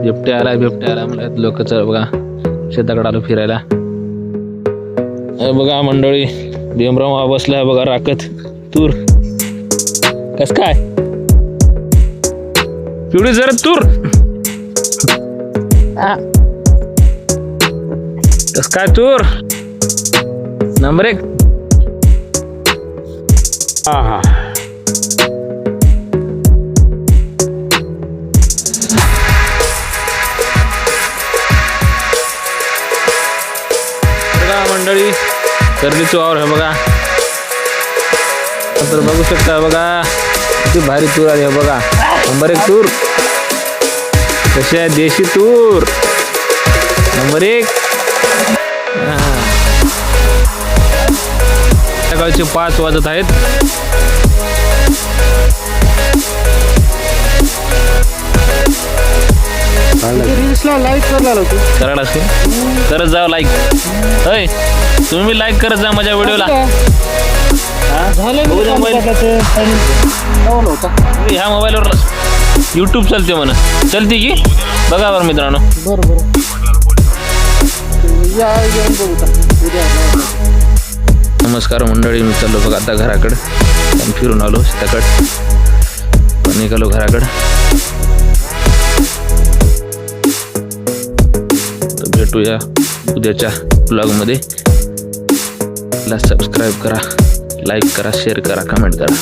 बिबट्या आला मला लोक बघा शेताकडे आलो फिरायला. बघा मंडळी भीमराव बसलाय बघा राखत तूर. कस काय पिवळी जरा तूर. कस काय तूर नंबर 1. हा मंडळी करडीचं वावर आहे बघा. तर बघू शकता बघा किती भारी तूर आली आहे बघा. नंबर 1 तूर. कशी आहे देशी तूर नंबर 1. सकाळचे 5 वाजत आहेत. लाईक करायला करत जावं लाईक. होय तुम्ही लाईक करत जा माझ्या व्हिडिओला. ह्या मोबाईलवर यूट्यूब चालते म्हणा. चलते की बघा बरं मित्रांनो. बरोबर नमस्कार मंडळी, मी चाललो बघा आता घराकडे. फिरून आलो शेताकडे पण निघालो घराकडे. भेटूया उद्याच्या ब्लॉगमध्ये. सबस्क्राईब करा, लाईक करा, शेअर करा, कमेंट करा.